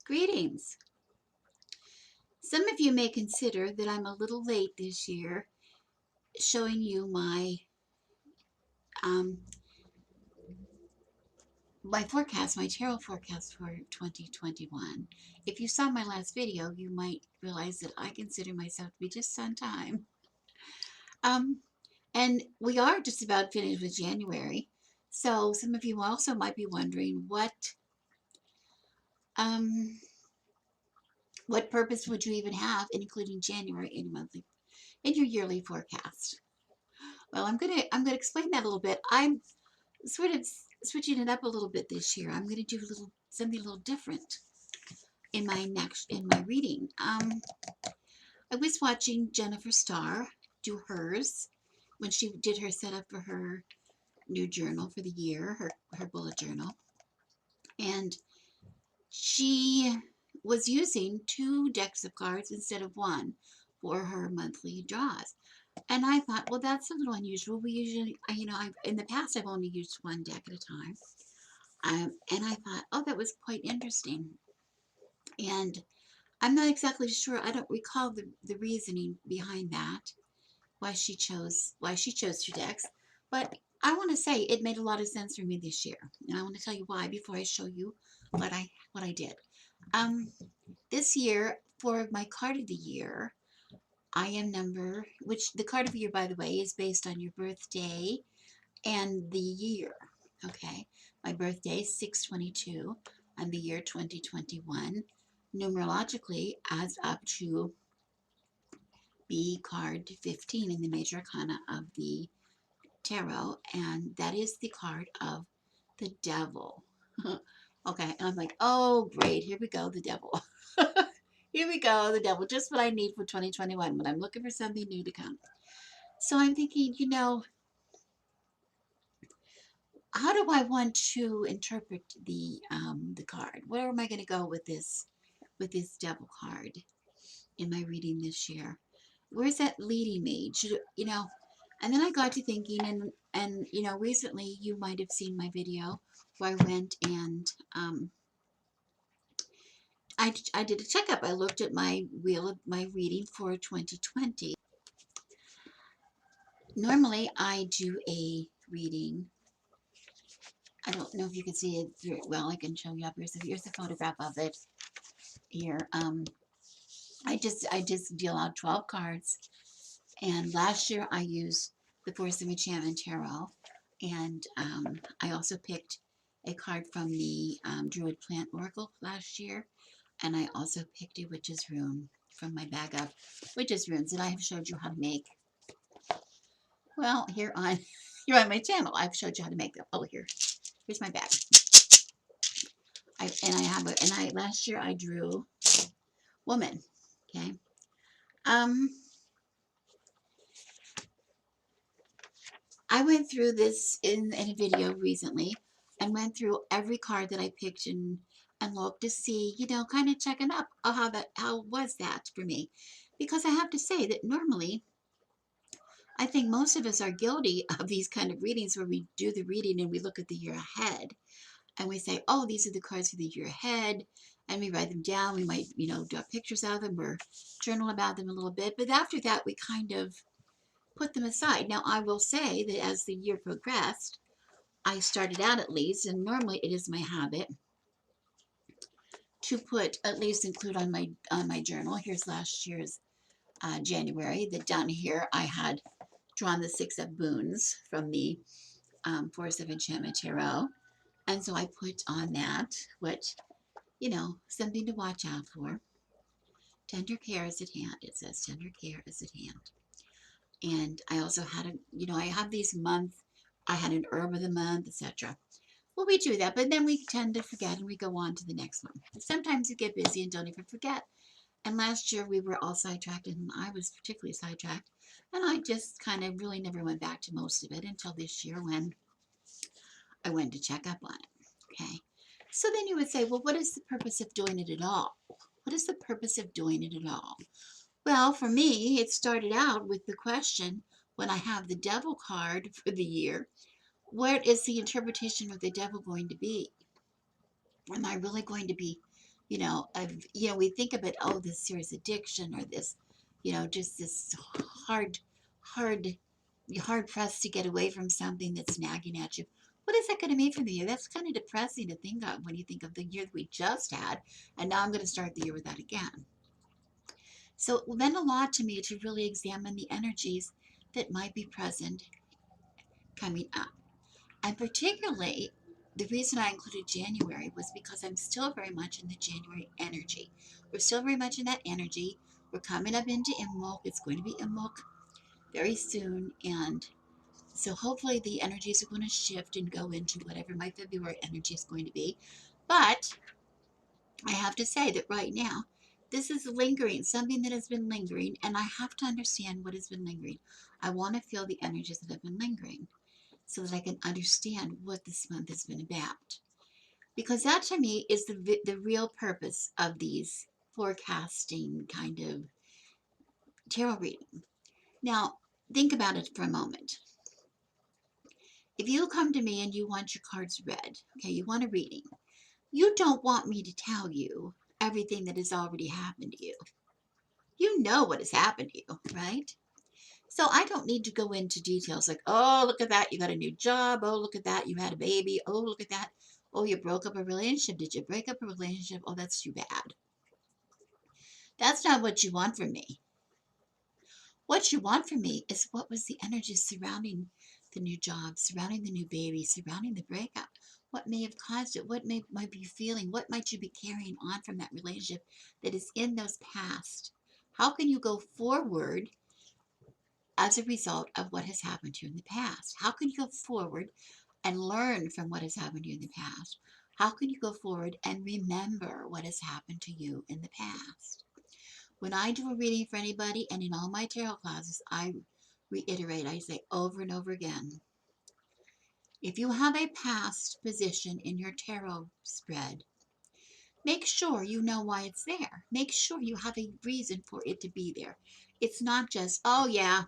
Greetings. Some of you may consider that I'm a little late this year showing you um, my forecast, my tarot forecast for 2021. If you saw my last video, you might realize that I consider myself to be just on time. Um, and we are just about finished with January. So some of you also might be wondering um, what purpose would you even have in including January in your yearly forecast? Well, I'm gonna explain that a little bit. I'm sort of switching it up a little bit this year. I'm gonna do something a little different in my reading. I was watching Jennifer Starr do hers when she did her setup for her new journal for the year, her bullet journal, and she was using two decks of cards instead of one for her monthly draws. And I thought, well, that's a little unusual. We usually, in the past, I've only used one deck at a time. And I thought, oh, that was quite interesting. And I'm not exactly sure. I don't recall the reasoning behind that, why she chose two decks. But I want to say it made a lot of sense for me this year. And I want to tell you why before I show you what I did. Um, this year, for my card of the year, I am which the card of the year, by the way, is based on your birthday and the year. Okay, my birthday is 6/22 and the year 2021 numerologically adds up to B card 15 in the major arcana of the tarot, and that is the card of the devil. Okay, and I'm like, oh great, here we go, the devil. Here we go, the devil, just what I need for 2021 when I'm looking for something new to come. So I'm thinking, how do I want to interpret the card? Where am I going to go with this devil card in my reading this year? Where's that leading me? And then I got to thinking, and recently you might have seen my video where I went and I did a checkup. I looked at my reading for 2020. Normally I do a reading. I don't know if you can see it very well. I can show you up. Here's a photograph of it here. I just deal out 12 cards, and last year I used the Force of Enchantment Tarot, and I also picked a card from the Druid Plant Oracle last year, and I also picked a Witch's Rune from my bag of Witch's Runes that I have showed you how to make. Well, here on here on my channel, I've showed you how to make them. Oh, here's my bag. Last year I drew woman. Okay. Um, I went through this in a video recently and went through every card that I picked and looked to see, kind of checking up how was that for me. Because I have to say that normally I think most of us are guilty of these kind of readings where we do the reading and we look at the year ahead and we say, oh, these are the cards for the year ahead, and we write them down. We might, draw pictures of them or journal about them a little bit. But after that, we kind of put them aside. Now, I will say that as the year progressed, I started out at least, and normally it is my habit to at least include on my journal. Here's last year's January. That down here I had drawn the Six of Boons from the Force of Enchantment Tarot, and so I put on that, which something to watch out for. Tender care is at hand. It says tender care is at hand. And I also had I have these months. I had an herb of the month, etc. Well, we do that, but then we tend to forget and we go on to the next one. Sometimes you get busy and don't even forget. And last year we were all sidetracked, and I was particularly sidetracked. And I just kind of really never went back to most of it until this year when I went to check up on it. Okay. So then you would say, well, what is the purpose of doing it at all? What is the purpose of doing it at all? Well, for me, it started out with the question when I have the devil card for the year, what is the interpretation of the devil going to be? Am I really going to be We think of it, oh, this serious addiction or this, just this hard, hard, hard pressed to get away from something that's nagging at you. What is that going to mean for the year? That's kind of depressing to think of when you think of the year that we just had, and now I'm going to start the year with that again. So it meant a lot to me to really examine the energies that might be present coming up. And particularly, the reason I included January was because I'm still very much in the January energy. We're still very much in that energy. We're coming up into Imbolc. It's going to be Imbolc very soon. And so hopefully the energies are going to shift and go into whatever my February energy is going to be. But I have to say that right now, this is lingering, something that has been lingering, and I have to understand what has been lingering. I want to feel the energies that have been lingering so that I can understand what this month has been about. Because that to me is the real purpose of these forecasting kind of tarot reading. Now, think about it for a moment. If you come to me and you want your cards read, okay, you want a reading, you don't want me to tell you everything that has already happened to you. You know what has happened to you, right? So I don't need to go into details like, oh, look at that, you got a new job. Oh, look at that, you had a baby. Oh, look at that. Oh, you broke up a relationship. Did you break up a relationship? Oh, that's too bad. That's not what you want from me. What you want from me is what was the energy surrounding the new job, surrounding the new baby, surrounding the breakup. What may have caused it? What might be feeling? What might you be carrying on from that relationship that is in those past? How can you go forward as a result of what has happened to you in the past? How can you go forward and learn from what has happened to you in the past? How can you go forward and remember what has happened to you in the past? When I do a reading for anybody, and in all my tarot classes, I reiterate, I say over and over again, if you have a past position in your tarot spread, make sure you know why it's there. Make sure you have a reason for it to be there. It's not just, oh yeah,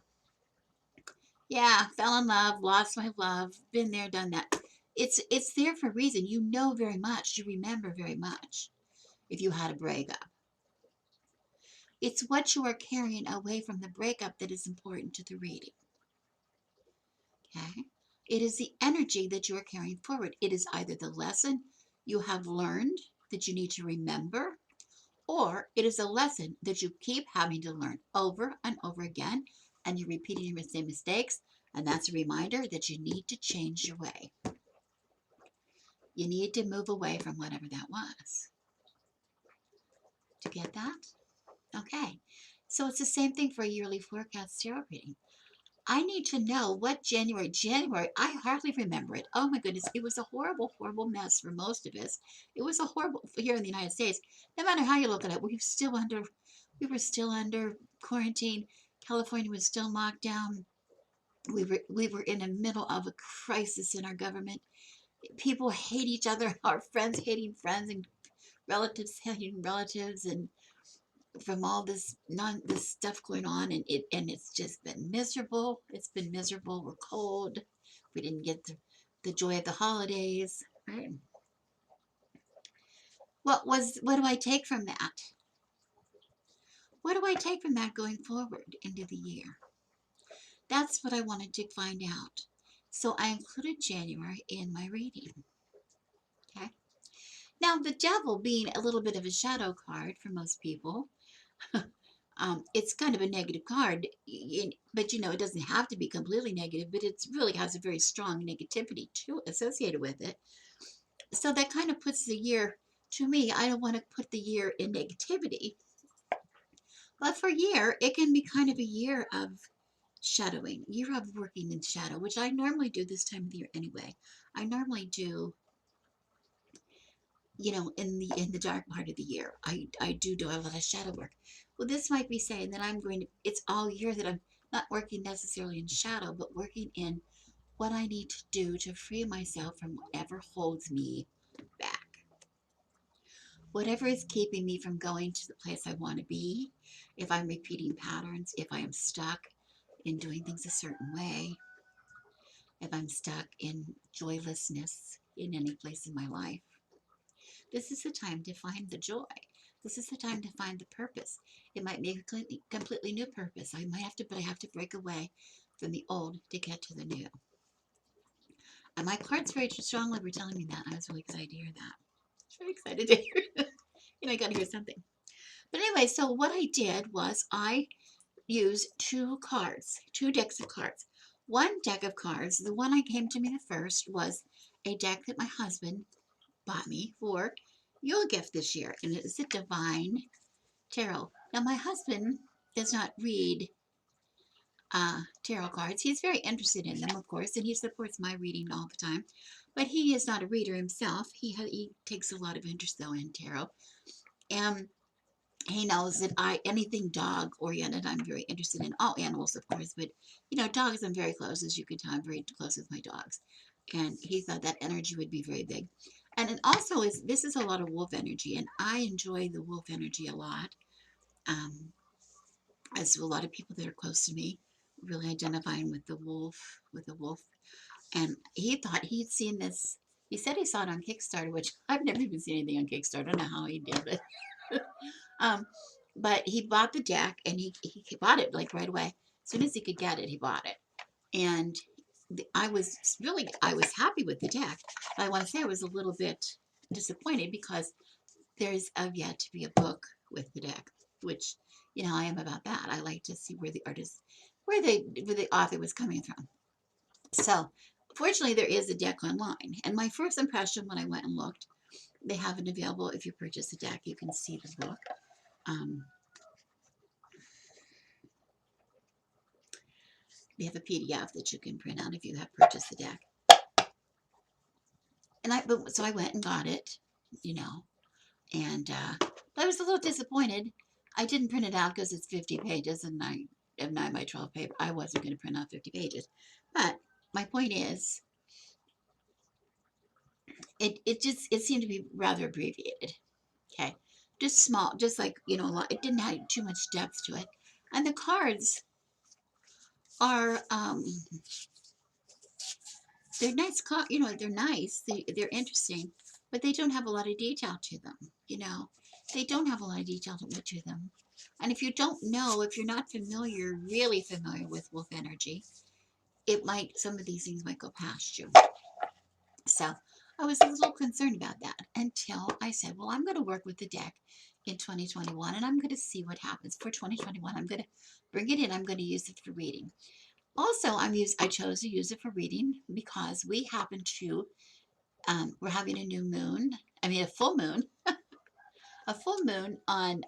fell in love, lost my love, been there, done that. It's there for a reason. You know very much, you remember very much if you had a breakup. It's what you are carrying away from the breakup that is important to the reading. Okay? It is the energy that you are carrying forward. It is either the lesson you have learned that you need to remember, or it is a lesson that you keep having to learn over and over again, and you're repeating the same mistakes, and that's a reminder that you need to change your way. You need to move away from whatever that was. To get that? Okay. So it's the same thing for a yearly forecast tarot reading. I need to know what January, I hardly remember it. Oh my goodness, it was a horrible, horrible mess for most of us. It was a horrible, here in the United States, no matter how you look at it, we were still under quarantine. California was still locked down. We were in the middle of a crisis in our government. People hate each other, our friends hating friends, and relatives hating relatives, and from all this stuff going on, and it's just been miserable. It's been miserable. We're cold. We didn't get the joy of the holidays. Right? What do I take from that? What do I take from that going forward into the year? That's what I wanted to find out. So I included January in my reading. Okay. Now the devil being a little bit of a shadow card for most people, it's kind of a negative card, but it doesn't have to be completely negative, but it really has a very strong negativity too associated with it. So that kind of puts the year, to me, I don't want to put the year in negativity, but for year, it can be kind of a year of shadowing, year of working in shadow, which I normally do this time of the year anyway. I normally do, in the dark part of the year. I do a lot of shadow work. Well, this might be saying that it's all year that I'm not working necessarily in shadow, but working in what I need to do to free myself from whatever holds me back. Whatever is keeping me from going to the place I want to be, if I'm repeating patterns, if I am stuck in doing things a certain way, if I'm stuck in joylessness in any place in my life, This is the time to find the joy. This is the time to find the purpose. It might be a completely new purpose. But I have to break away from the old to get to the new. And my cards very strongly were telling me that. I was really excited to hear that. I was very excited to hear that. I got to hear something. But anyway, so what I did was I used two decks of cards. One deck of cards, the one I came to me the first, was a deck that my husband bought me for your gift this year, and it is the Divine Tarot. Now, my husband does not read tarot cards. He's very interested in them, of course, and he supports my reading all the time. But he is not a reader himself. He takes a lot of interest, though, in tarot. And he knows that anything dog oriented, I'm very interested in. All animals, of course, but dogs, I'm very close. As you can tell, I'm very close with my dogs. And he thought that energy would be very big. And it also this is a lot of wolf energy, and I enjoy the wolf energy a lot. Um, as do a lot of people that are close to me, really identifying with the wolf. And he thought he'd seen this. He said he saw it on Kickstarter, which I've never even seen anything on Kickstarter. I don't know how he did it. um, but he bought the deck, and he bought it like right away. As soon as he could get it, he bought it. And I was happy with the deck. But I want to say I was a little bit disappointed because there's yet to be a book with the deck, which I am about that. I like to see where the artist, where the author was coming from. So, fortunately, there is a deck online. And my first impression when I went and looked, they have it available. If you purchase a deck, you can see the book. Um, they have a PDF that you can print out if you have purchased the deck. So I went and got it, and but I was a little disappointed. I didn't print it out because it's 50 pages, and I have 9 by 12 paper. I wasn't going to print out 50 pages. But my point is, it seemed to be rather abbreviated. Okay, just small, just like a lot. It didn't have too much depth to it, and the cards are they're nice. They're nice. They're interesting, but they don't have a lot of detail to them. They don't have a lot of detail to them. And if you don't know, if you're not really familiar with wolf energy, some of these things might go past you. So I was a little concerned about that until I said, well, I'm going to work with the deck in 2021, and I'm going to see what happens for 2021. I'm going to bring it in. I'm going to use it for reading. Also, I chose to use it for reading because we happen to, we're having a full moon, a full moon on,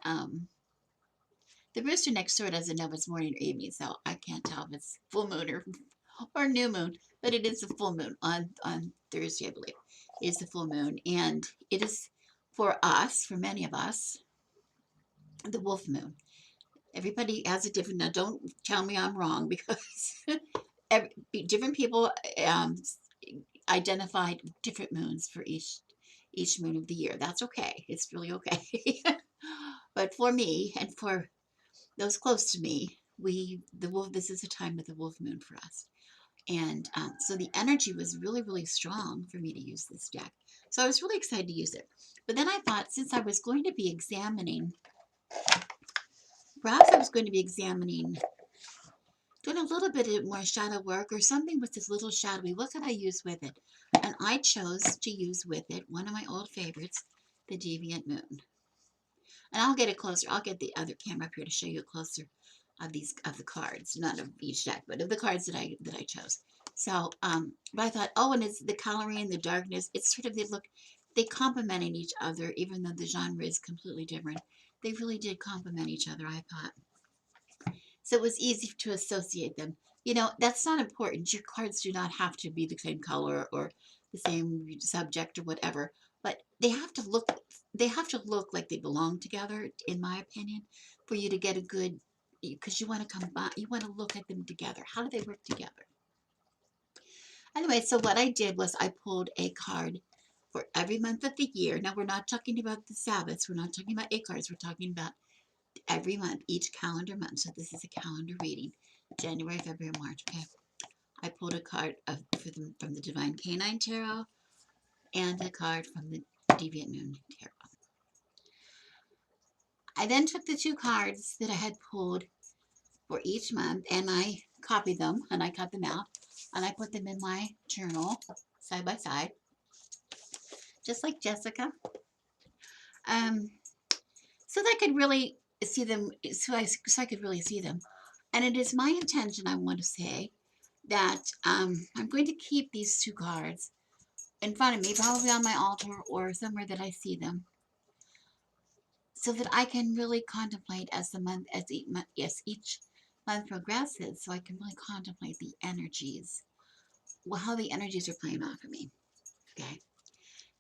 the rooster next door doesn't know if it's morning or evening, so I can't tell if it's full moon or new moon, but it is a full moon on Thursday, I believe. It is the full moon, and it is for many of us, the wolf moon. Everybody has a different, now don't tell me I'm wrong because different people identified different moons for each moon of the year. That's okay. It's really okay. But for me and for those close to me, this is a time of the wolf moon for us. And so the energy was really, really strong for me to use this deck. So I was really excited to use it. But then I thought, since I was going to be examining, doing a little bit more shadow work or something with this little shadowy, what could I use with it? And I chose to use with it one of my old favorites, the Deviant Moon. And I'll get it closer. I'll get the other camera up here to show you a closer of the cards, not of each deck, but of the cards that I chose. So, but I thought, and it's the coloring and the darkness. It's sort of they complemented each other, even though the genre is completely different. They really did complement each other, I thought. So it was easy to associate them. That's not important. Your cards do not have to be the same color or the same subject or whatever, but they have to look like they belong together, in my opinion, for you to get a good, because you want to combine, you want to look at them together. How do they work together? Anyway, so what I did was I pulled a card for every month of the year. Now, we're not talking about the Sabbaths. We're not talking about 8 cards. We're talking about every month, each calendar month. So this is a calendar reading, January, February, March. Okay. I pulled a card from the Divine Canine Tarot and a card from the Deviant Moon Tarot. I then took the 2 cards that I had pulled for each month and I copied them and I cut them out and I put them in my journal side by side, just like Jessica. Um, so that I could really see them, so I could really see them. And it is my intention, I want to say, that I'm going to keep these 2 cards in front of me, probably on my altar or somewhere that I see them, so that I can really contemplate as the month, as each month progresses, so I can really contemplate the energies, well, how the energies are playing off of me. Okay.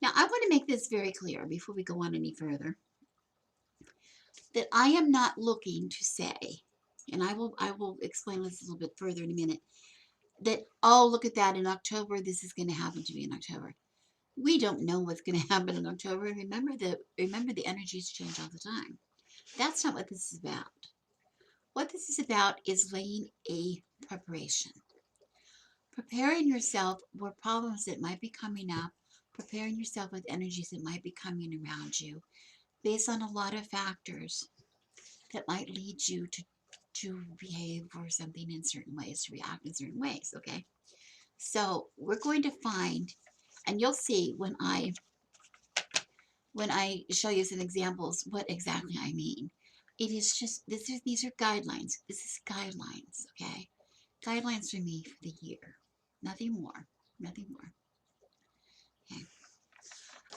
Now, I want to make this very clear before we go on any further, that I am not looking to say, and I will explain this a little bit further in a minute, that, oh, look at that, in October, this is going to happen to me in October. We don't know what's going to happen in October. And remember the energies change all the time. That's not what this is about. What this is about is laying a preparation. Preparing yourself for problems that might be coming up, preparing yourself with energies that might be coming around you, based on a lot of factors that might lead you to behave or something in certain ways, to react in certain ways, okay? So we're going to find, and you'll see when I show you some examples what exactly I mean. It is just, these are guidelines. This is guidelines, okay? Guidelines for me for the year. Nothing more. Nothing more. Okay.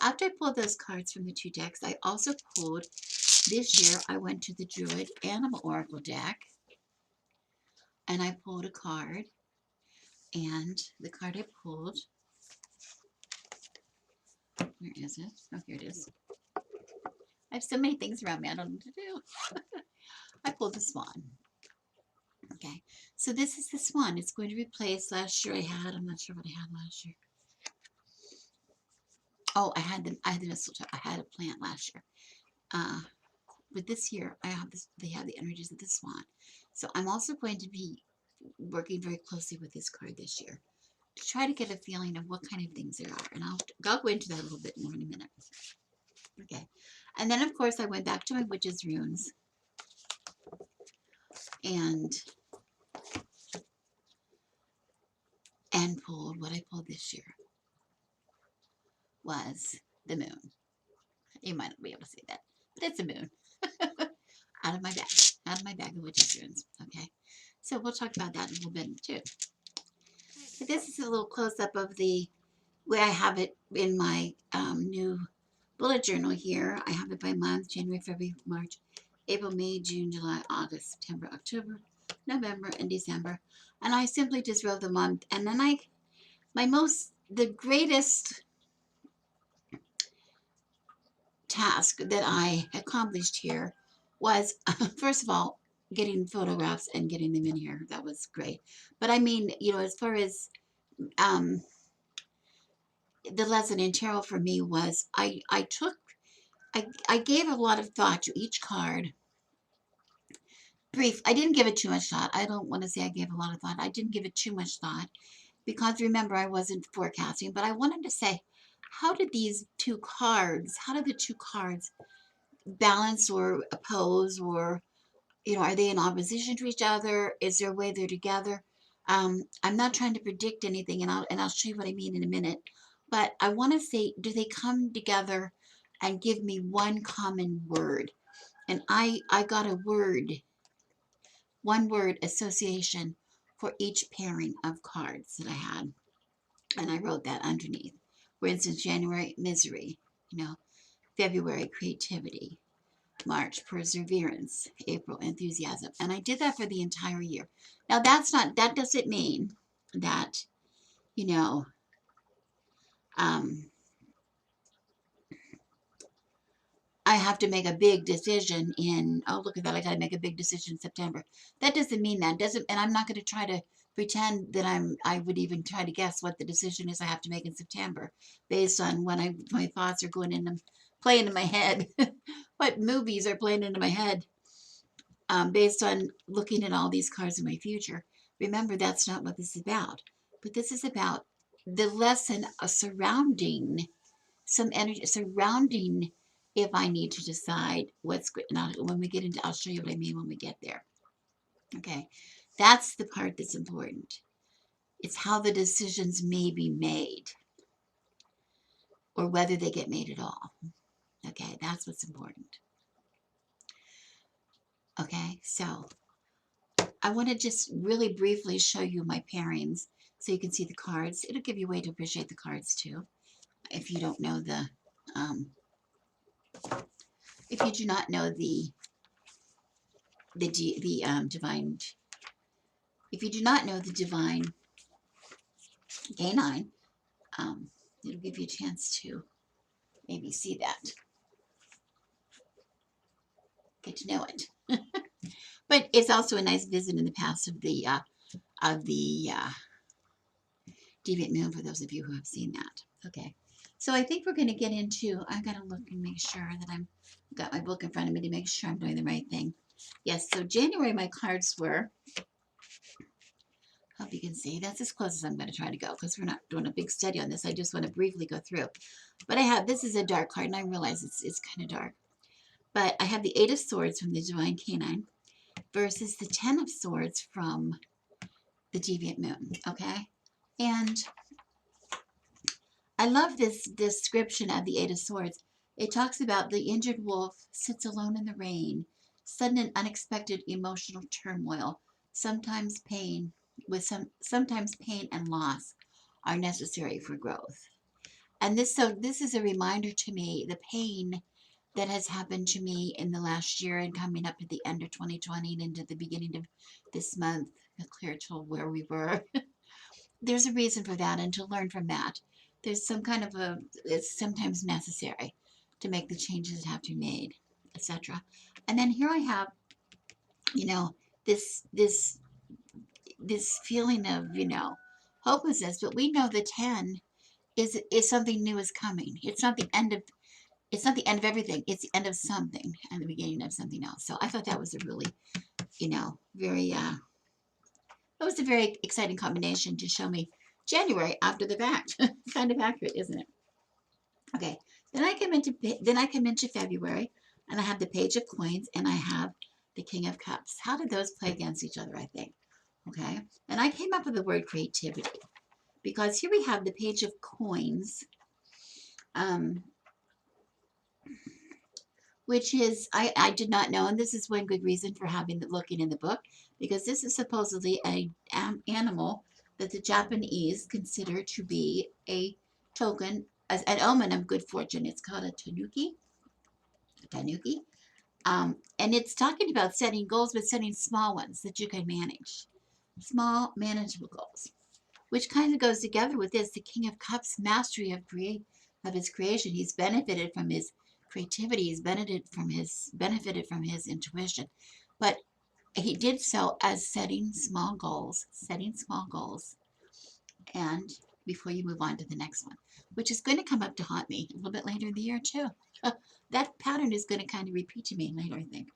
After I pulled those cards from the 2 decks, I also pulled, this year I went to the Druid Animal Oracle deck, and I pulled a card, and the card I pulled, where is it? Oh, here it is. I have so many things around me, I don't know what to do. I pulled the Swan. Okay, so this is the Swan. It's going to replace, last year I'm not sure what I had last year. Oh, I had the mistletoe. I had a plant last year. But this year, they have the energies of the Swan. So I'm also going to be working very closely with this card this year to try to get a feeling of what kind of things there are. And I'll go into that a little bit more in a minute. Okay. And then, of course, I went back to my Witch's Runes and pulled what I pulled this year was the Moon. You might not be able to see that, but it's a moon. Out of my bag of Witch's Runes. Okay. So we'll talk about that in a little bit too. But this is a little close-up of the way I have it in my new bullet journal here. I have it by month: January, February, March, April, May, June, July, August, September, October, November, and December. And I simply just wrote the month. And then the greatest task that I accomplished here was, first of all, getting photographs and getting them in here. That was great. But I mean, as far as the lesson in tarot for me was, I gave a lot of thought to each card. I didn't give it too much thought. I don't want to say I gave a lot of thought. I didn't give it too much thought because, remember, I wasn't forecasting. But I wanted to say, how did the 2 cards balance or oppose, or are they in opposition to each other? Is there a way they're together? I'm not trying to predict anything, and I'll show you what I mean in a minute. But I want to say, do they come together and give me one common word? And I got a word, one word association for each pairing of cards that I had, and I wrote that underneath. For instance, January, misery. February, creativity. March, perseverance. April, enthusiasm. And I did that for the entire year. Now that doesn't mean that, I have to make a big decision oh, look at that, I got to make a big decision in September. That doesn't mean that. And I'm not going to try to pretend that I would even try to guess what the decision is I have to make in September based on when my thoughts are playing in my head, what movies are playing into my head, based on looking at all these cards in my future. Remember, that's not what this is about. But this is about the lesson surrounding some energy surrounding if I need to decide what's good. Now, when we get into, I'll show you what I mean when we get there. Okay, that's the part that's important. It's how the decisions may be made or whether they get made at all. Okay, that's what's important. Okay, so I want to just really briefly show you my pairings so you can see the cards. It'll give you a way to appreciate the cards too. If you don't know if you do not know divine, if you do not know the divine K9, it'll give you a chance to maybe see that, get to know it. But it's also a nice visit in the past of the Deviant Moon for those of you who have seen that. Okay, so I think we're going to get into, I got to look and make sure that I'm got my book in front of me to make sure I'm doing the right thing. Yes, so January my cards were, hope you can see, that's as close as I'm going to try to go because we're not doing a big study on this. I just want to briefly go through. But I have, this is a dark card and I realize it's kind of dark. But I have the Eight of Swords from the Divine Canine versus the Ten of Swords from the Deviant Moon, okay? And I love this description of the Eight of Swords. It talks about the injured wolf sits alone in the rain, sudden and unexpected emotional turmoil, sometimes pain sometimes pain and loss are necessary for growth. And this is a reminder to me, the pain that has happened to me in the last year and coming up to the end of 2020 and into the beginning of this month, clear to where we were. There's a reason for that, and to learn from that, there's some kind of it's sometimes necessary to make the changes that have to be made, etc. And then here I have, you know, this feeling of, hopelessness, but we know the 10 is something new is coming. It's not the end of everything. It's the end of something and the beginning of something else. So I thought that was a really, very it was a very exciting combination to show me January after the fact. Kind of accurate, isn't it? Okay. Then I come into February, and I have the Page of Coins, and I have the King of Cups. How did those play against each other? I think. Okay. And I came up with the word creativity because here we have the Page of Coins, which is I did not know, and this is one good reason for looking in the book, because this is supposedly an animal that the Japanese consider to be a token, as an omen of good fortune. It's called a tanuki. And it's talking about setting goals, but setting small ones that you can manage, small manageable goals, which kind of goes together with this. The King of Cups, mastery of his creation. He's benefited from his creativity. He's benefited from his intuition, but he did so as setting small goals, and before you move on to the next one, which is going to come up to haunt me a little bit later in the year too. That pattern is going to kind of repeat to me later, I think.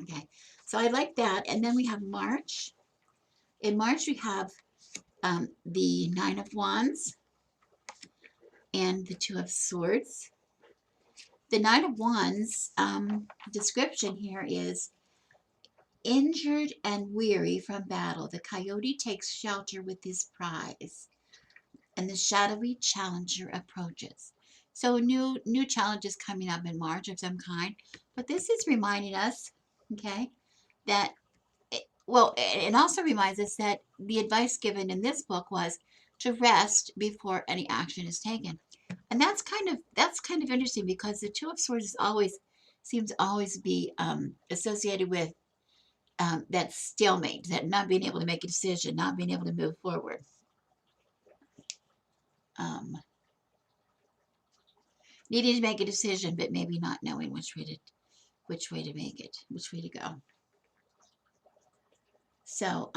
Okay, so I like that. And then we have March. In March, we have the Nine of Wands and the Two of Swords. The Nine of Wands description here is injured and weary from battle. The coyote takes shelter with his prize, and the shadowy challenger approaches. So new challenges coming up in March of some kind. But this is reminding us, okay, that it also reminds us that the advice given in this book was to rest before any action is taken. And that's kind of interesting, because the Two of Swords seems to always be associated with that stalemate, that not being able to make a decision, not being able to move forward. Needing to make a decision, but maybe not knowing which way to make it, which way to go. So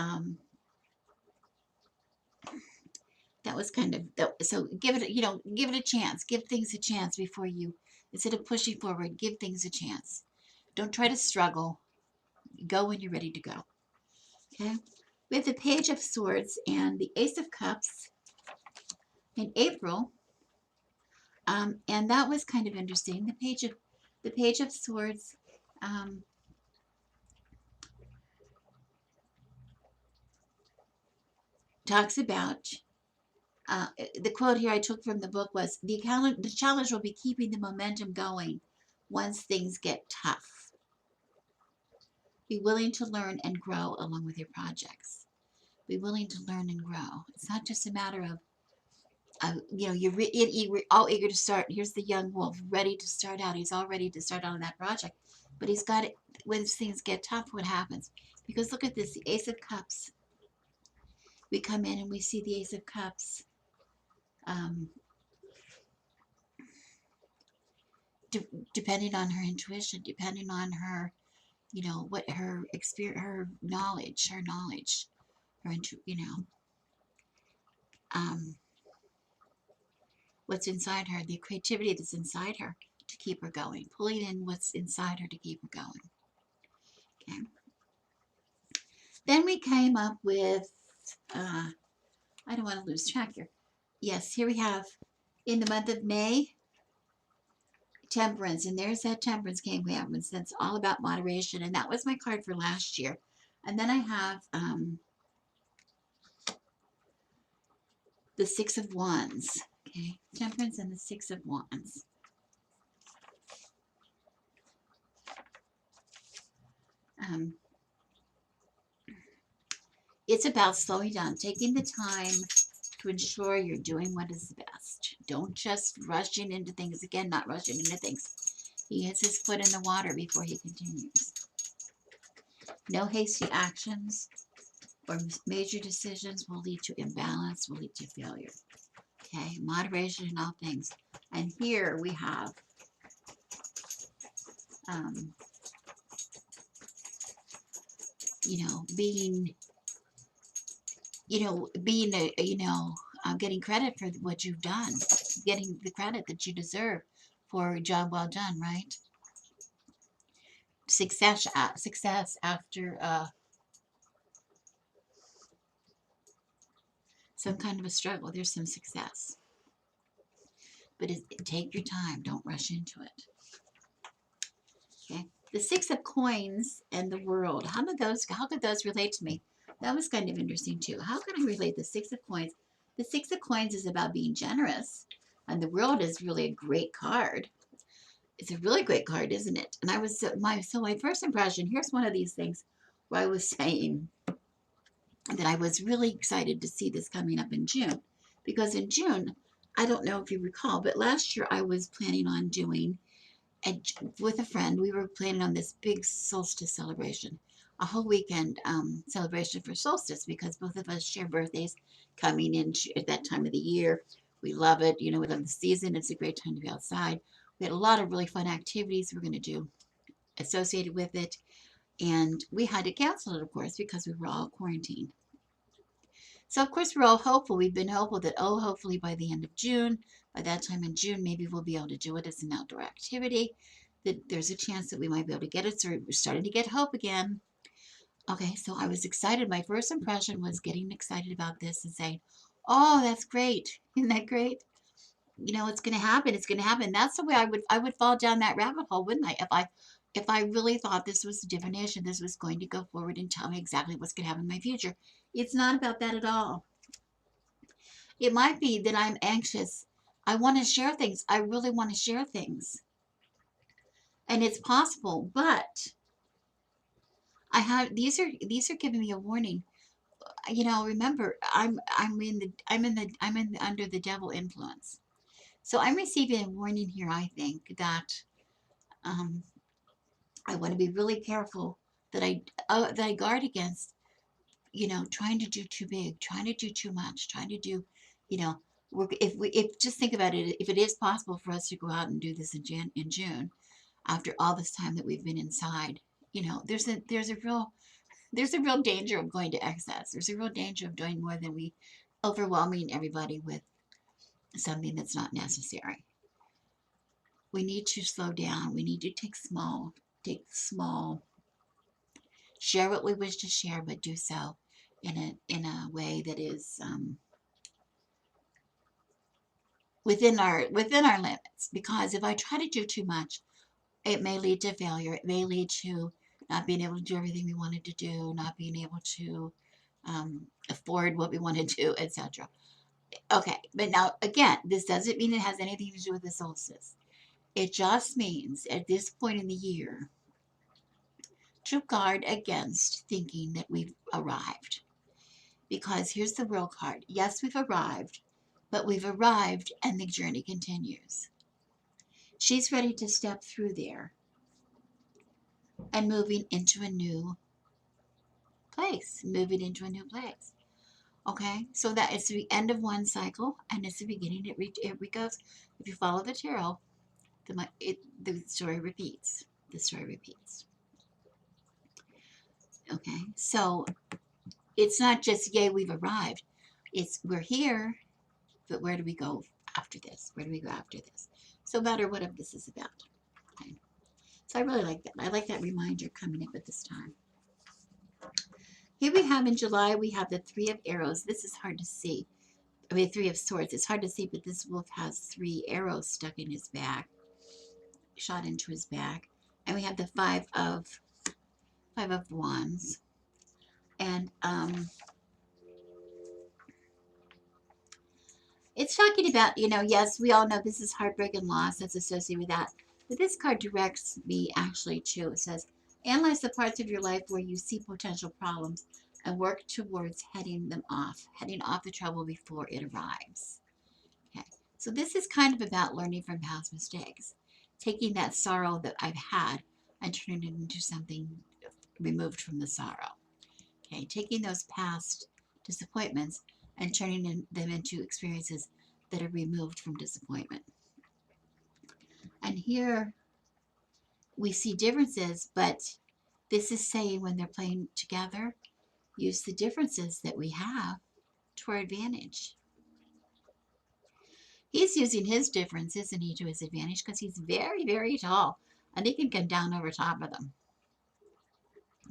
that was kind of, so give it a chance. Give things a chance before you, instead of pushing forward, give things a chance. Don't try to struggle. Go when you're ready to go. Okay. We have the Page of Swords and the Ace of Cups. In April, And that was kind of interesting. The Page of Swords um, talks about the quote here I took from the book was the challenge will be keeping the momentum going once things get tough. Be willing to learn and grow along with your projects. Be willing to learn and grow. It's not just a matter of you're all eager to start. Here's the young wolf ready to start out. He's all ready to start out on that project, but he's got it. When things get tough, what happens? Because look at this, the Ace of Cups. We come in and we see the Ace of Cups. Um, Depending on her intuition, depending on her, what her experience, her knowledge, um, what's inside her, the creativity that's inside her to keep her going, pulling in what's inside her to keep her going. Okay. Then we came up with, I don't want to lose track here. Yes, here we have in the month of May, Temperance, and there's that Temperance came out, and that's all about moderation, and that was my card for last year. And then I have the Six of Wands. Okay, Temperance and the Six of Wands. Um, it's about slowing down, taking the time to ensure you're doing what is best. Don't just rushing into things. Again, not rushing into things. He hits his foot in the water before he continues. No hasty actions or major decisions will lead to imbalance, will lead to failure. Okay, moderation in all things. And here we have um, being getting credit for what you've done, getting the credit that you deserve for a job well done, right? Success after some kind of a struggle. There's some success, but take your time. Don't rush into it. Okay. The Six of Coins and the World. How could those relate to me? That was kind of interesting too. How can I relate the Six of Coins? The Six of Coins is about being generous, and the World is really a great card. It's a really great card, isn't it? And my first impression. Here's one of these things where I was saying that I was really excited to see this coming up in June, because in June, I don't know if you recall, but last year I was planning on doing with a friend, we were planning on this big solstice celebration, a whole weekend celebration for solstice, because both of us share birthdays coming in at that time of the year. We love it. We love the season. It's a great time to be outside. We had a lot of really fun activities we're going to do associated with it. And we had to cancel it, of course, because we were all quarantined. So, of course, we're all hopeful. We've been hopeful that, hopefully by the end of June, by that time in June, maybe we'll be able to do it as an outdoor activity. That there's a chance that we might be able to get it. So we're starting to get hope again. Okay, so I was excited. My first impression was getting excited about this and saying, "Oh, that's great! Isn't that great? It's going to happen. It's going to happen." That's the way I would fall down that rabbit hole, wouldn't I? If I really thought this was a divination, this was going to go forward and tell me exactly what's going to happen in my future. It's not about that at all. It might be that I'm anxious. I want to share things. I really want to share things. And it's possible, but these are giving me a warning. Remember, I'm under the devil influence. So I'm receiving a warning here, I think, that um, I want to be really careful that I guard against, trying to do too big, trying to do too much, trying to do, you know, if just think about it, if it is possible for us to go out and do this in June, after all this time that we've been inside, there's a real danger of going to excess. There's a real danger of doing more than overwhelming everybody with something that's not necessary. We need to slow down. We need to take small, share what we wish to share, but do so in a way that is within our limits. Because if I try to do too much, it may lead to failure. It may lead to not being able to do everything we wanted to do, not being able to afford what we want to do, etc. Okay, but now again, this doesn't mean it has anything to do with the solstice. It just means at this point in the year to guard against thinking that we've arrived. Because here's the world card. Yes, we've arrived, but we've arrived and the journey continues. She's ready to step through there and moving into a new place, moving into a new place. Okay, so that is the end of one cycle and it's the beginning. It goes. If you follow the tarot, the story repeats. The story repeats. Okay, so it's not just yay, we've arrived. It's we're here, but where do we go after this? Where do we go after this? So no matter what this is about. Okay. So I really like that. I like that reminder coming up at this time. Here we have in July, we have the Three of Arrows. This is hard to see. I mean, Three of Swords. It's hard to see, but this wolf has 3 arrows stuck in his back, shot into his back. And we have the Five of Wands. And it's talking about, yes, we all know this is heartbreak and loss that's associated with that. But this card directs me actually to, it says, analyze the parts of your life where you see potential problems and work towards heading off the trouble before it arrives. Okay, so this is kind of about learning from past mistakes, taking that sorrow that I've had and turning it into something removed from the sorrow. Okay, taking those past disappointments and turning them into experiences that are removed from disappointment. And here we see differences, but this is saying when they're playing together, use the differences that we have to our advantage. He's using his difference, isn't he, to his advantage because he's very, very tall and he can come down over top of them.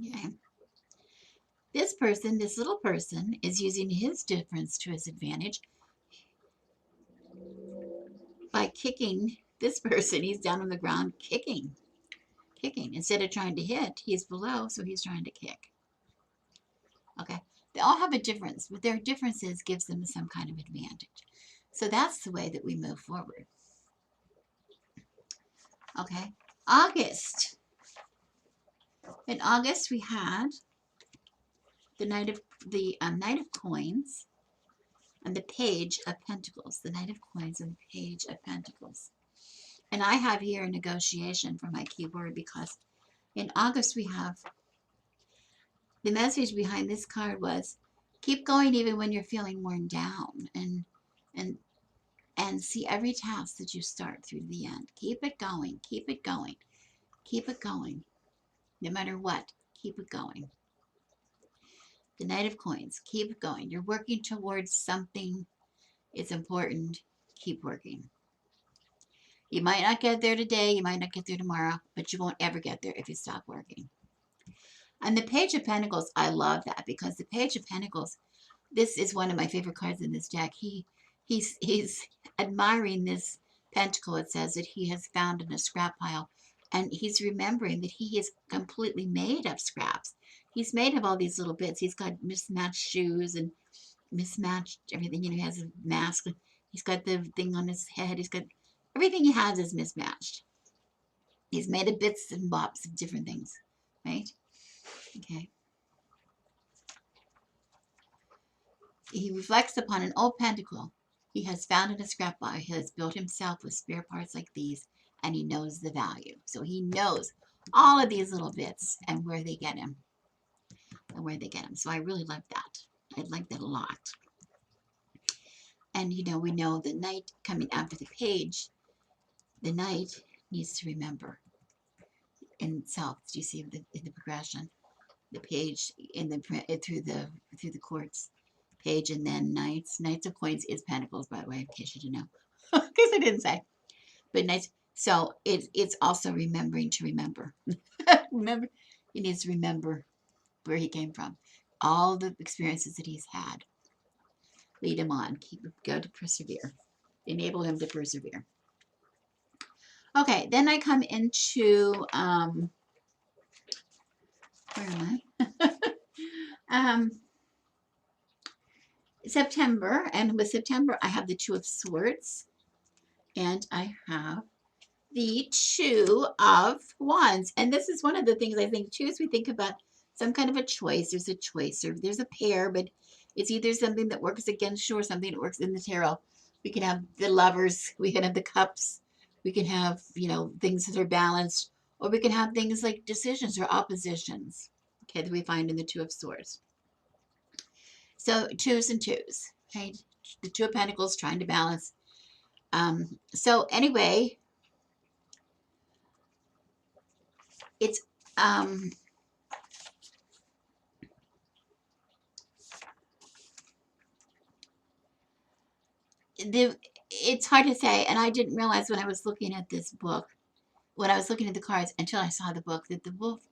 Okay. This little person, is using his difference to his advantage by kicking this person. He's down on the ground kicking. Instead of trying to hit, he's below, so he's trying to kick. Okay. They all have a difference, but their differences gives them some kind of advantage. So that's the way that we move forward. Okay. August. In August, we had the Knight of Coins and the Page of Pentacles. The Knight of Coins and the Page of Pentacles. And I have here a negotiation for my keyword because in August we have the message behind this card was keep going even when you're feeling worn down and see every task that you start through to the end. Keep it going, keep it going, keep it going. No matter what, keep it going. The Knight of Coins, keep it going. You're working towards something. It's important. Keep working. You might not get there today, you might not get there tomorrow, but you won't ever get there if you stop working. And the Page of Pentacles, I love that because the Page of Pentacles, this is one of my favorite cards in this deck. He's admiring this pentacle. It says that he has found in a scrap pile, and he's remembering that he is completely made of scraps. He's made of all these little bits. He's got mismatched shoes and mismatched everything. He has a mask. He's got the thing on his head. He's got everything he has is mismatched. He's made of bits and bobs of different things, right? Okay. He reflects upon an old pentacle he has found in a scrap pile. He has built himself with spare parts like these, and he knows the value. So he knows all of these little bits and where they get him. So I really like that. I like that a lot. And we know the knight coming after the page, the knight needs to remember in itself. Do you see in the progression? The page in the through the courts, page and then knights. Knights of Coins is pentacles, by the way, in case you didn't know. Because I didn't say. But knights. So it's also remembering to remember. Remember, he needs to remember where he came from, all the experiences that he's had. Lead him on. Go to persevere. enable him to persevere. Okay, then I come into, where am I? September, and with September, I have the Two of Swords, and I have the Two of Wands. And this is one of the things I think too, as we think about some kind of a choice. There's a choice, or there's a pair, but it's either something that works against you or something that works in the tarot. We can have the Lovers, we can have the Cups, we can have, things that are balanced, or we can have things like decisions or oppositions, okay, that we find in the Two of Swords. So twos and twos, okay, the Two of Pentacles trying to balance. So anyway, it's it's hard to say, and I didn't realize when I was looking at this book, when I was looking at the cards, until I saw the book, that the wolf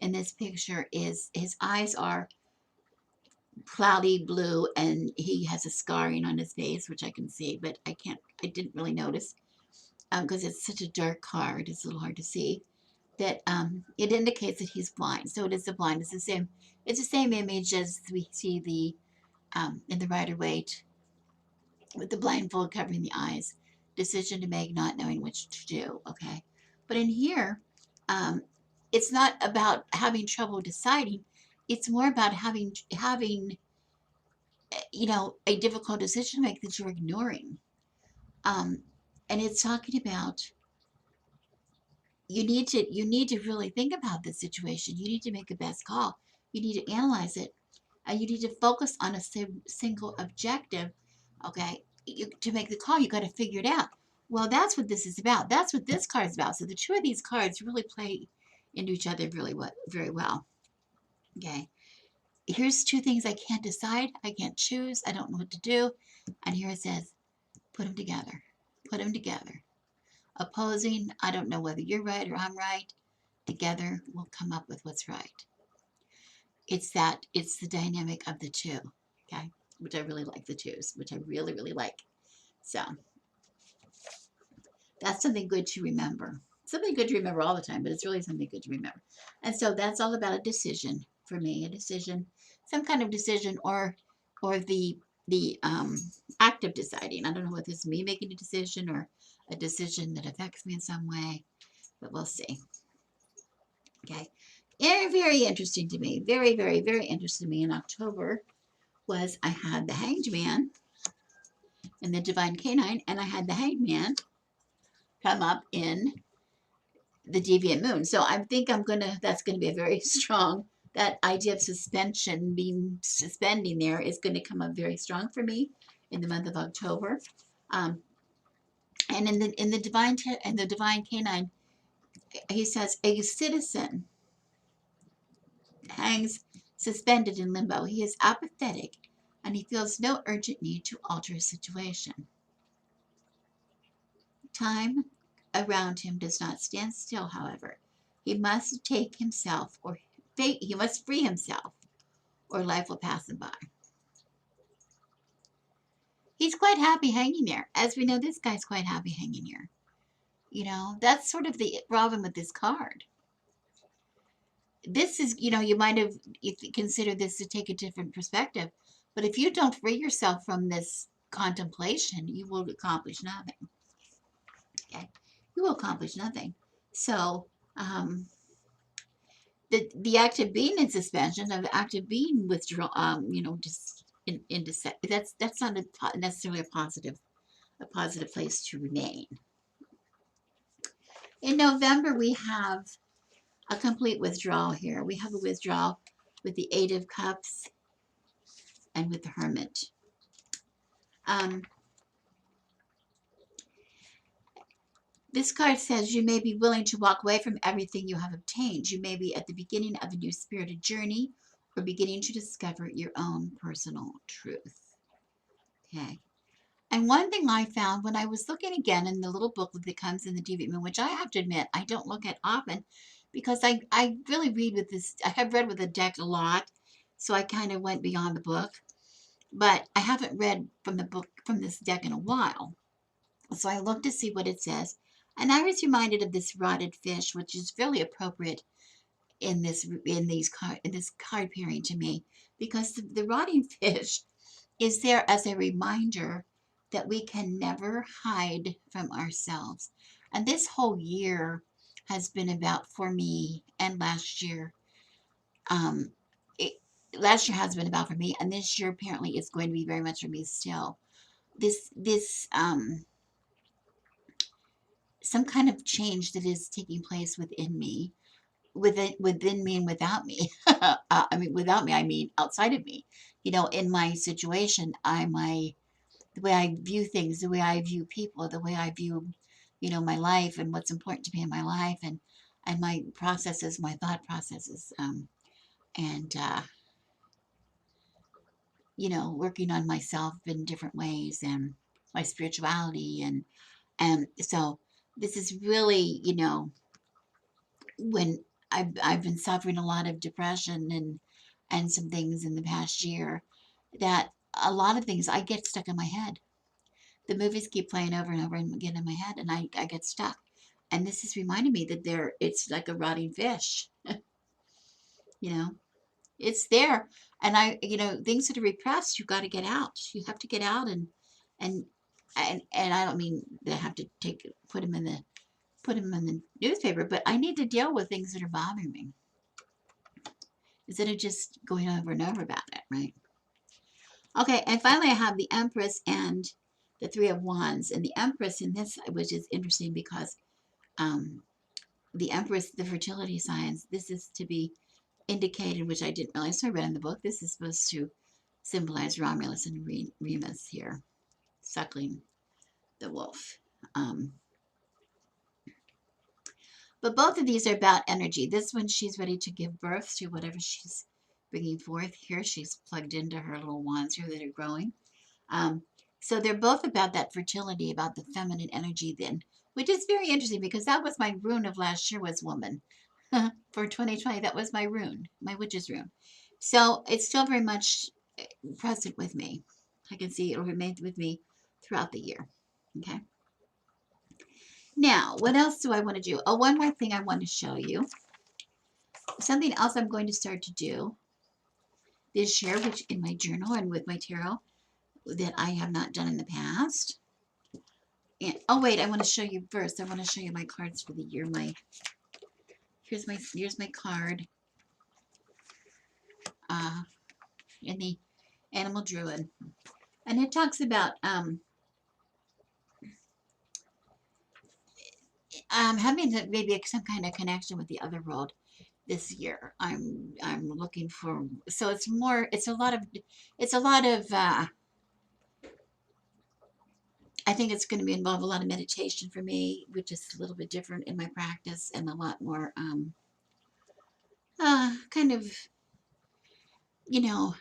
in this picture is, his eyes are cloudy blue, and he has a scarring on his face, which I can see, but I didn't really notice, because it's such a dark card, it's a little hard to see, that it indicates that he's blind. So it is the blind. It's the same image as we see the in the Rider-Waite, with the blindfold covering the eyes, decision to make, not knowing which to do. Okay, but in here, um, it's not about having trouble deciding. It's more about having a difficult decision to make that you're ignoring. Um, and it's talking about, you need to really think about this situation. You need to make a best call. You need to analyze it. You need to focus on a single objective. Okay, to make the call, you got to figure it out. Well, that's what this is about. That's what this card is about. So the two of these cards really play into each other very well. Okay, here's two things I can't decide. I can't choose. I don't know what to do. And here it says, put them together. Put them together. Opposing, I don't know whether you're right or I'm right. Together, we'll come up with what's right. It's the dynamic of the two, okay? Which I really like, the twos, which I really, really like. So that's something good to remember. Something good to remember all the time, but it's really something good to remember. And so that's all about a decision for me, a decision, some kind of decision, or the act of deciding. I don't know whether it's me making a decision or a decision that affects me in some way, but we'll see. Okay. Very, very interesting to me. Very, very, very interesting to me in October was I had the Hanged Man and the Divine Canine, and I had the Hanged Man come up in the Deviant Moon. So I think that's gonna be a very strong, that idea of suspending there is gonna come up very strong for me in the month of October. And in the Divine Canine, he says a citizen hangs suspended in limbo. He is apathetic and he feels no urgent need to alter his situation. Time around him does not stand still, however. He must he must free himself, or life will pass him by. He's quite happy hanging there. As we know, this guy's quite happy hanging here. That's sort of the problem with this card. This is, you might have considered this to take a different perspective, but if you don't free yourself from this contemplation, you will accomplish nothing. Okay, you will accomplish nothing. So, the act of being in suspension, of act of being withdrawn, just that's not necessarily a positive place to remain. In November, we have a complete withdrawal here. We have a withdrawal with the Eight of Cups and with the Hermit. This card says you may be willing to walk away from everything you have obtained. You may be at the beginning of a new spirited journey or beginning to discover your own personal truth. Okay. And one thing I found when I was looking again in the little booklet that comes in the Deviant Moon, which I have to admit I don't look at often, because I really read with this, I have read with the deck a lot, so I kind of went beyond the book, but I haven't read from this deck in a while. So I looked to see what it says, and I was reminded of this rotted fish, which is really appropriate in this card pairing to me, because the rotting fish is there as a reminder that we can never hide from ourselves. And this whole year has been about, for me, and last year, um, it, last year has been about for me, and this year apparently is going to be very much for me still. This some kind of change that is taking place within me, within me and without me. I mean, without me, I mean outside of me. In my situation, the way I view things, the way I view people, the way I view, my life and what's important to me in my life, and my processes, my thought processes, and working on myself in different ways, and my spirituality, and so this is really, when I've been suffering a lot of depression and some things in the past year, that a lot of things I get stuck in my head. The movies keep playing over and over and again in my head, and I get stuck. And this is reminding me that it's like a rotting fish, you know, it's there. And things that are repressed, you got to get out. You have to get out, and, and I don't mean that I have to put them in the newspaper, but I need to deal with things that are bothering me instead of just going over and over about it, right? Okay, and finally I have the Empress and the Three of Wands. And the Empress in this, which is interesting because um, the Empress, the fertility signs, this is to be indicated, which I didn't realize, so I read in the book, this is supposed to symbolize Romulus and Remus here, suckling the wolf. Um, but both of these are about energy. This one, she's ready to give birth to whatever she's bringing forth. Here, she's plugged into her little wands here that are growing. Um, so they're both about that fertility, about the feminine energy then, which is very interesting because that was my rune of last year, was woman. For 2020, that was my rune, my witch's rune. So it's still very much present with me. I can see it'll remain with me throughout the year. Okay. Now, what else do I want to do? Oh, one more thing I want to show you. Something else I'm going to start to do this year, which in my journal and with my tarot, that I have not done in the past. And, oh wait, I want to show you first. I want to show you my cards for the year. Here's my card. In the Animal Druid, and it talks about having maybe some kind of connection with the other world this year. I'm looking for, so it's more. It's a lot of. I think it's going to involve a lot of meditation for me, which is a little bit different in my practice, and a lot more kind of, you know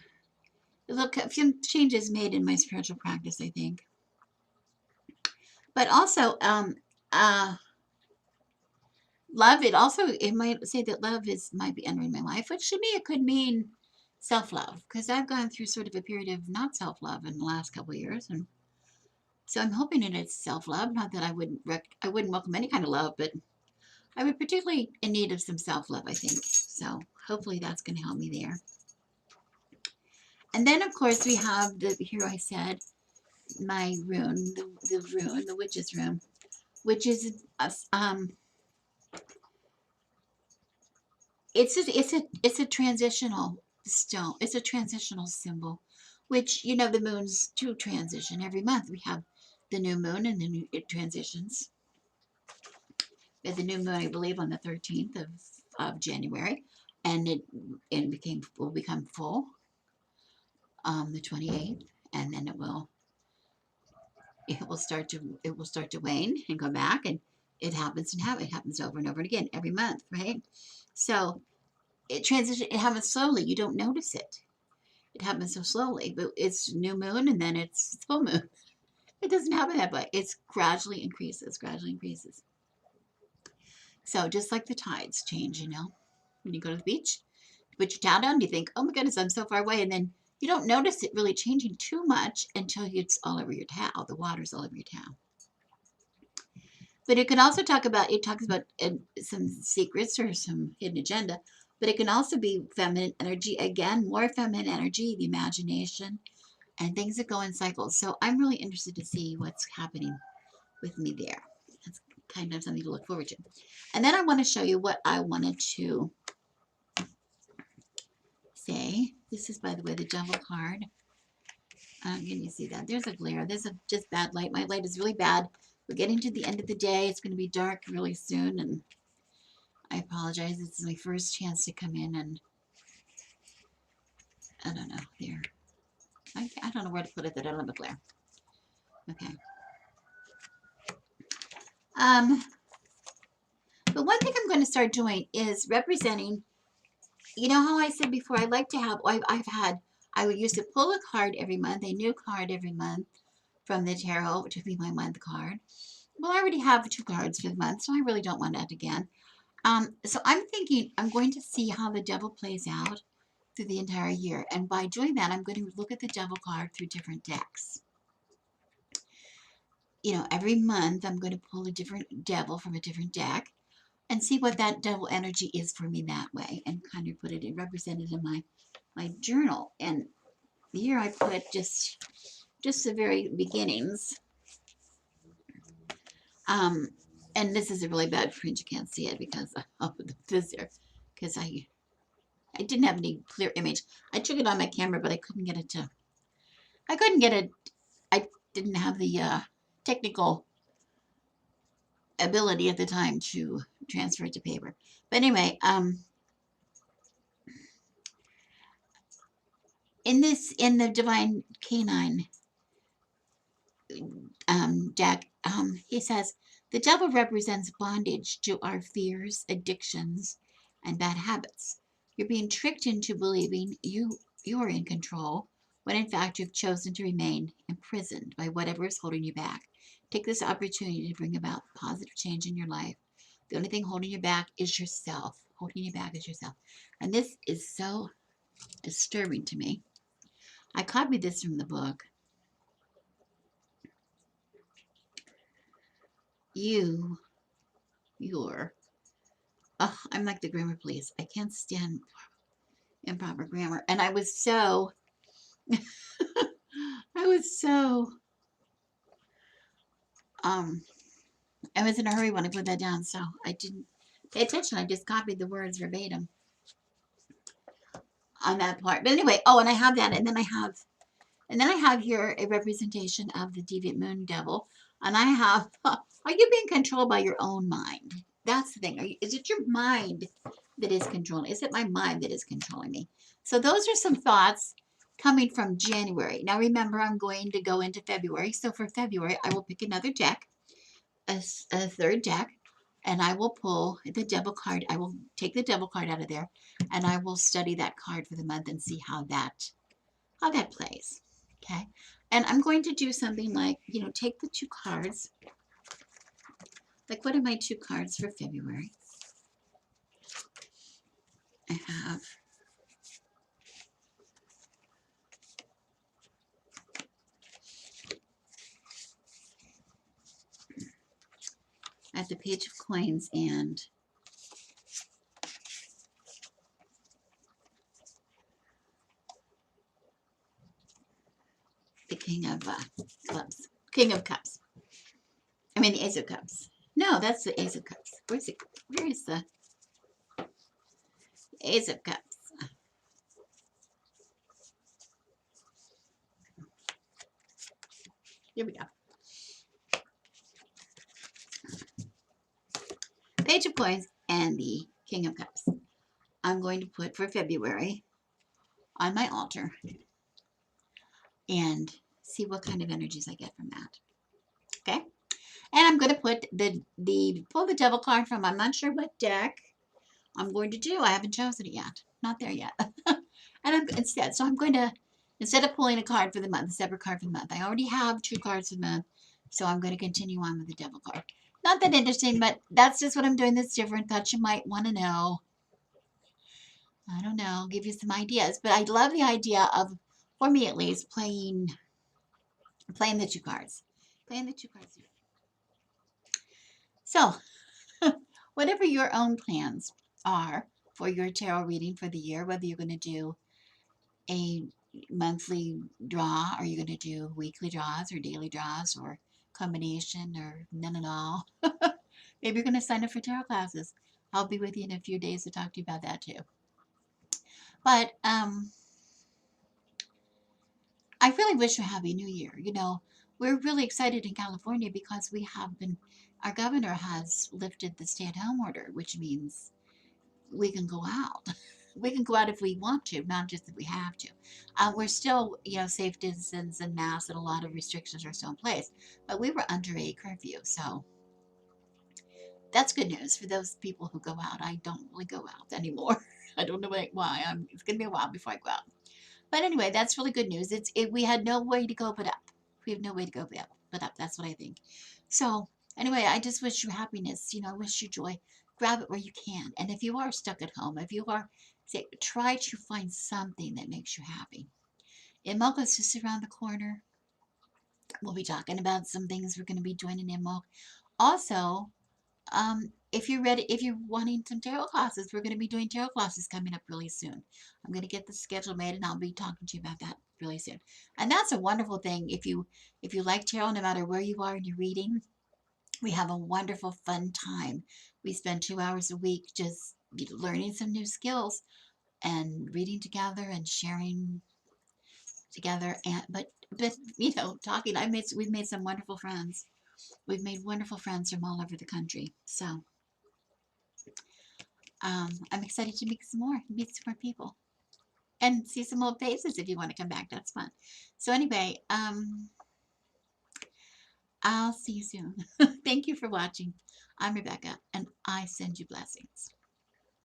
look, a few changes made in my spiritual practice, I think. But also, love, it might say that love might be entering my life, which to me it could mean self-love, because I've gone through sort of a period of not self-love in the last couple of years, and so I'm hoping that it's self-love. Not that I wouldn't welcome any kind of love, but I would particularly in need of some self-love, I think. So hopefully that's going to help me there. And then of course we have here I said my rune, the witch's rune, which is it's a transitional stone. It's a transitional symbol, which the moons do transition every month. We have the new moon, and then it transitions. We had the new moon, I believe, on the 13th of January, and it will become full the 28th, and then it will start to wane and go back, and it happens over and over again every month, right? So it happens slowly. You don't notice it. It happens so slowly, but it's new moon and then it's full moon. It doesn't happen that way. It's gradually increases, gradually increases. So just like the tides change, when you go to the beach, you put your towel down, you think, oh my goodness, I'm so far away. And then you don't notice it really changing too much until it's all over your towel. The water's all over your towel. But it can also talk about, it talks about some secrets or some hidden agenda, but it can also be feminine energy. Again, more feminine energy, the imagination, and things that go in cycles. So I'm really interested to see what's happening with me there. That's kind of something to look forward to. And then I want to show you what I wanted to say. This is, by the way, the devil card. Can you see that? There's a glare. There's a just bad light. My light is really bad. We're getting to the end of the day. It's going to be dark really soon, and I apologize. It's my first chance to come in, and I don't know. There. I don't know where to put it that I don't have a glare. Okay. But one thing I'm going to start doing is representing, you know how I said before, I like to have, I would used to pull a card every month, a new card every month from the tarot, which would be my month card. Well, I already have 2 cards for the month, so I really don't want that again. So I'm thinking I'm going to see how the devil plays out through the entire year. And by doing that, I'm going to look at the devil card through different decks. You know, every month I'm going to pull a different devil from a different deck and see what that devil energy is for me that way, and kind of put it in, represented in my journal. And here I put just the very beginnings. And this is a really bad print. You can't see it because of this here, because I didn't have any clear image. I took it on my camera, but I couldn't get it to. I couldn't get it. I didn't have the technical ability at the time to transfer it to paper. But anyway, in the Divine Canine deck, he says the devil represents bondage to our fears, addictions, and bad habits. You're being tricked into believing you are in control when in fact you've chosen to remain imprisoned by whatever is holding you back. Take this opportunity to bring about positive change in your life. The only thing holding you back is yourself. Holding you back is yourself. And this is so disturbing to me. I copied this from the book. You're. Oh, I'm like the grammar police. I can't stand improper grammar. And I was so, I was so, um, I was in a hurry when I put that down, so I didn't pay attention. I just copied the words verbatim on that part. But anyway, oh, and I have that, and then I have here a representation of the deviant moon devil, and I have, are you being controlled by your own mind? That's the thing. Is it your mind that is controlling? Is it my mind that is controlling me? So those are some thoughts coming from January. Now remember, I'm going to go into February. So for February, I will pick another deck, a third deck, and I will pull the devil card. I will take the devil card out of there, and I will study that card for the month and see how that plays. Okay. And I'm going to do something like, take the 2 cards. Like, what are my 2 cards for February? I have the Page of Coins and the King of Clubs. King of Cups. I mean, the Ace of Cups. No, that's the Ace of Cups. Where's it? Where is the Ace of Cups? Here we go. Page of Coins and the King of Cups. I'm going to put for February on my altar and see what kind of energies I get from that. Okay. And I'm going to put pull the devil card from, I'm not sure what deck I'm going to do. I haven't chosen it yet. Not there yet. And I'm going to, instead of pulling a card for the month, a separate card for the month, I already have 2 cards for the month. So I'm going to continue on with the devil card. Not that interesting, but that's just what I'm doing that's different. Thought you might want to know. I don't know, give you some ideas. But I love the idea of, for me at least, playing the 2 cards. Playing the 2 cards. So, whatever your own plans are for your tarot reading for the year, whether you're going to do a monthly draw, or you're going to do weekly draws or daily draws or combination or none at all. Maybe you're going to sign up for tarot classes. I'll be with you in a few days to talk to you about that too. But I really wish you a happy new year. We're really excited in California because our governor has lifted the stay at home order, which means we can go out. We can go out if we want to, not just if we have to. We're still, safe distance and masks, and a lot of restrictions are still in place. But we were under a curfew, so that's good news for those people who go out. I don't really go out anymore. I don't know why. It's gonna be a while before I go out. But anyway, that's really good news. We had no way to go but up. We have no way to go but up. That's what I think. So anyway, I just wish you happiness. I wish you joy. Grab it where you can. And if you are stuck at home, if you are, try to find something that makes you happy. IMOCA's just around the corner. We'll be talking about some things we're going to be doing in IMOC. Also, if you're ready, if you're wanting some tarot classes, we're going to be doing tarot classes coming up really soon. I'm going to get the schedule made, and I'll be talking to you about that really soon. And that's a wonderful thing. If you like tarot, no matter where you are in your reading, we have a wonderful, fun time. We spend 2 hours a week just learning some new skills and reading together and sharing together. But talking. We've made some wonderful friends. We've made wonderful friends from all over the country. So I'm excited to meet some more people, and see some old faces. If you want to come back, that's fun. So anyway, I'll see you soon. Thank you for watching. I'm Rebecca, and I send you blessings.